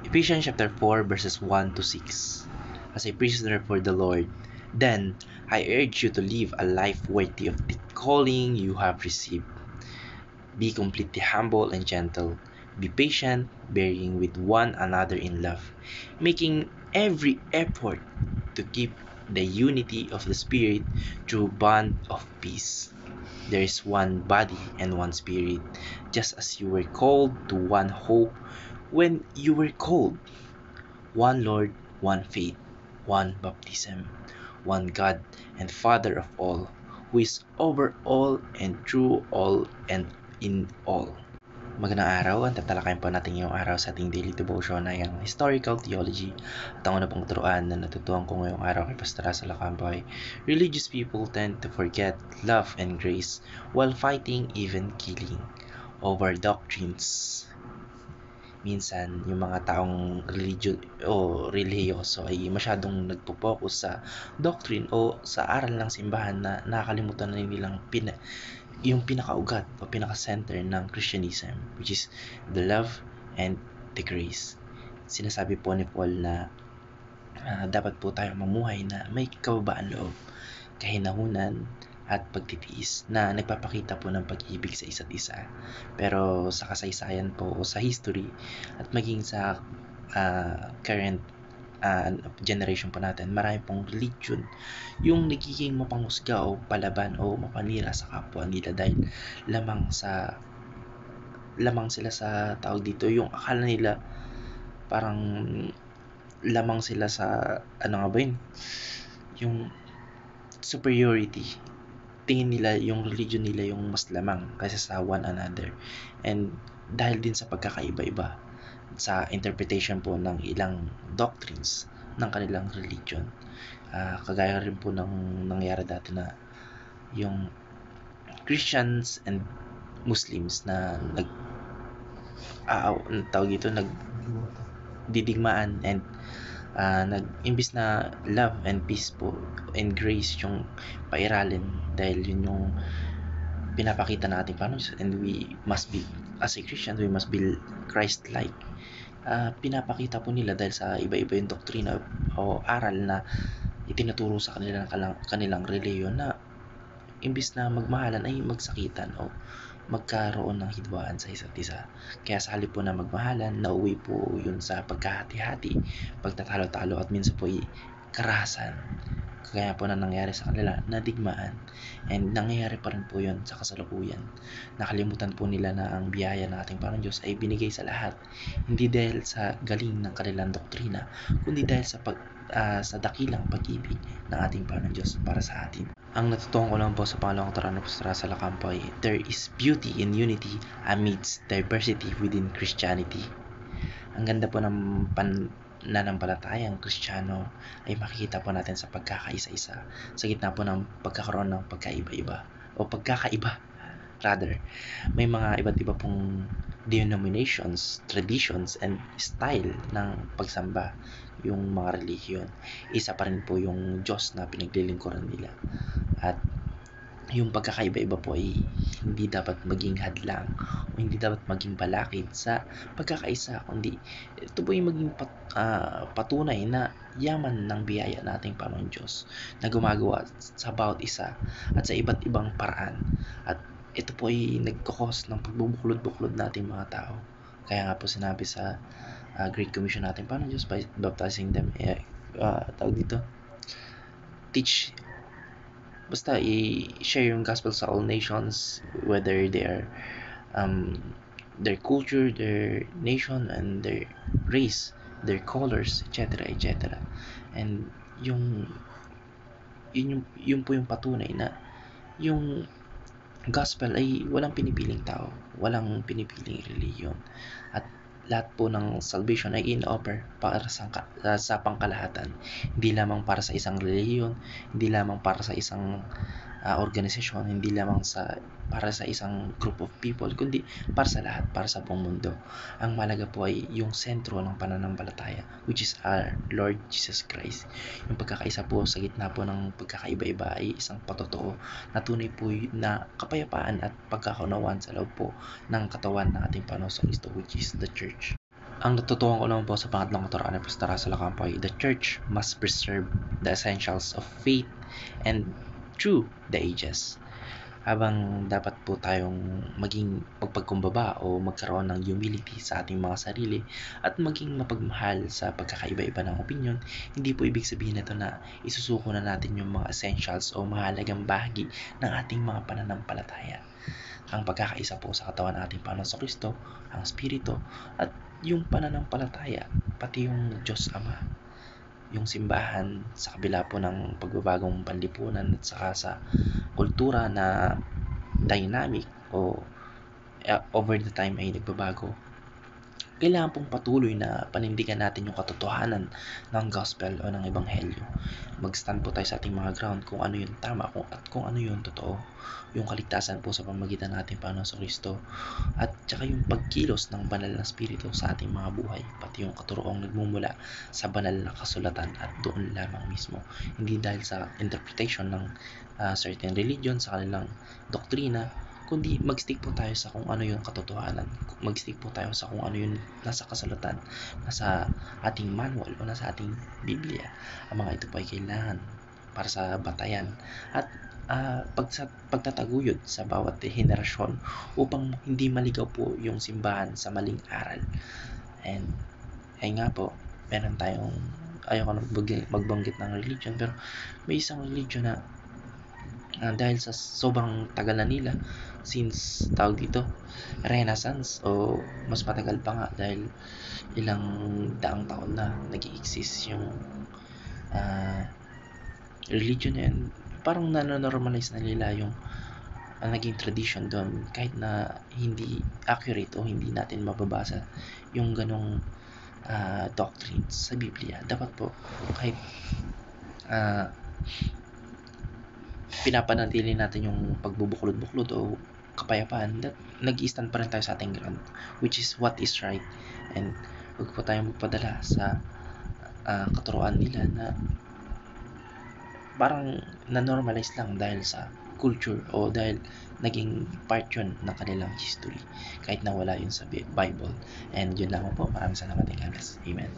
Ephesians chapter 4 verses 1 to 6. As a prisoner for the Lord, then I urge you to live a life worthy of the calling you have received. Be completely humble and gentle. Be patient, bearing with one another in love, making every effort to keep the unity of the Spirit through bond of peace. There is one body and one Spirit, just as you were called to one hope when you were called. One Lord, one faith, one baptism, one God and Father of all, who is over all and through all and in all. Magandang araw, ang tatalakayin po natin ngayong araw sa ating daily devotion ay ang historical theology at ang una pong turuan na natutuhan ko ngayong araw kay Pastor Russell Acampo ay religious people tend to forget love and grace while fighting, even killing, over doctrines. Minsan, yung mga taong relihiyoso ay masyadong nagpo-focus sa doctrine o sa aral ng simbahan na nakakalimutan na nilang yung pinakaugat o pinaka-center ng Christianism, which is the love and the grace. Sinasabi po ni Paul na dapat po tayong mamuhay na may kababaan loob, kahinahunan at pagtitiis na nagpapakita po ng pag-ibig sa isa't isa. Pero sa kasaysayan po o sa history at maging sa current generation po natin, marami pong religion yung nagiging mapanghusga o palaban o mapanira sa kapwa nila dahil lamang sila sa tawag dito, yung akala nila parang lamang sila sa yung superiority. Tingin nila yung religion nila yung mas lamang kaysa sa one another, and dahil din sa pagkakaiba-iba sa interpretation po ng ilang doctrines ng kanilang religion. Kagaya rin po ng nangyari dati na yung Christians and Muslims na nagdidigmaan and imbis na love and peace po and grace yung pairalin, dahil yun yung pinapakita natin paano, and we must be, as a Christian, we must be Christ-like. Pinapakita po nila dahil sa iba-iba yung doktrina o aral na itinuturo sa kanilang reliyon na imbis na magmahalan ay magsakitan o magkaroon ng hidwaan sa isa't isa. Kaya sa halip po na magmahalan, nauwi po yun sa pagkahati-hati, pagtatalo-talo at minsan po karahasan. Kaya po na nangyari sa kanila na digmaan, and nangyayari pa rin po yun sa kasalukuyan. Nakalimutan po nila na ang biyaya ng ating Panginoon Diyos ay binigay sa lahat, hindi dahil sa galing ng kanilang doktrina, kundi dahil sa dakilang pag-ibig ng ating Panginoon Diyos para sa atin. Ang natutuhan ko lang po sa pangalawang turuan ng Pastor Russell Acampo ay there is beauty in unity amidst diversity within Christianity. Ang ganda po ng pananampalatayang Kristiyano ay makikita po natin sa pagkakaisa-isa sa gitna po ng pagkakaroon ng pagkaiba-iba o pagkakaiba rather. May mga iba't iba pong denominations, traditions, and style ng pagsamba yung mga relihiyon. Isa pa rin po yung Diyos na pinaglilingkuran nila, at yung pagkakaiba-iba po ay hindi dapat maging hadlang o hindi dapat maging balakid sa pagkakaisa, kundi ito po yung maging patunay na yaman ng biyaya nating Panginoon Diyos na gumagawa sa bawat isa at sa iba't ibang paraan. At ito po ay nagkakos ng pagbubuklod-buklod nating mga tao. Kaya nga po sinabi sa Great Commission natin Panginoon Diyos by baptizing them, teach, basta i-share yung gospel sa all nations, whether they are their culture, their nation, and their race, their colors, etc. etc. And yun po yung patunay na yung gospel ay walang pinipiling tao, walang pinipiling religion, at lahat po ng salvation ay in-offer para sa pangkalahatan, hindi lamang para sa isang relihiyon, hindi lamang para sa isang organisasyon, hindi lamang para sa isang group of people, kundi para sa lahat, para sa buong mundo. Ang mahalaga po ay yung sentro ng pananampalataya, which is our Lord Jesus Christ. Yung pagkakaisa po sa gitna po ng pagkakaiba-iba ay isang patotoo na tunay po na kapayapaan at pagkakaunawaan sa loob po ng katawan ng ating Panginoon Kristo, which is the Church. Ang natutuhan ko naman po sa pangatlong katuraan ng Pastor Russell Ocampo ay the church must preserve the essentials of faith and through the ages. Habang dapat po tayong maging magpagkumbaba o magkaroon ng humility sa ating mga sarili at maging mapagmahal sa pagkakaiba-iba ng opinion, hindi po ibig sabihin nito na isusuko na natin yung mga essentials o mahalagang bahagi ng ating mga pananampalataya. Ang pagkakaisa po sa katawan ng ating Panginoong Kristo, ang Espiritu, at yung pananampalataya, pati yung Diyos Ama, yung simbahan sa kabila po ng pagbabagong panlipunan at saka sa kultura na dynamic o over the time ay nagbabago. Kailangan pong patuloy na panindigan natin yung katotohanan ng gospel o ng ebanghelyo. Mag-stand po tayo sa ating mga ground kung ano yung tama at kung ano yung totoo. Yung kaligtasan po sa pamagitan ng ating Panginoon Kristo at saka yung pagkilos ng banal na spirito sa ating mga buhay, pati yung katuroong nagmumula sa banal na kasulatan at doon lamang mismo. Hindi dahil sa interpretation ng certain religion sa kanilang doktrina, kundi mag-stick po tayo sa kung ano yung katotohanan. Mag-stick po tayo sa kung ano yung nasa kasulatan, nasa ating manual o nasa ating Biblia. Ang mga ito po ay kailangan para sa batayan at pagtataguyod sa bawat henerasyon upang hindi maligaw po yung simbahan sa maling aral. And ay nga po, meron tayong, ayoko na magbanggit ng religion, pero may isang religion na dahil sa sobrang tagal na nila since tawag dito Renaissance o mas matagal pa nga dahil ilang daang taon na nag-i-exist yung religion na yun, parang nanonormalize na nila yung naging tradition doon kahit na hindi accurate o hindi natin mababasa yung ganong doctrines sa Biblia. Dapat po kahit pinapanatili natin yung pagbubuklod-buklod o kapayapaan, nag-i-stand pa rin tayo sa ating ground, which is what is right, and huwag po tayong magpadala sa katuruan nila na parang na-normalize lang dahil sa culture o dahil naging part yun ng kanilang history kahit na wala yun sa Bible. And yun lang po, maraming salamat, guys. Amen.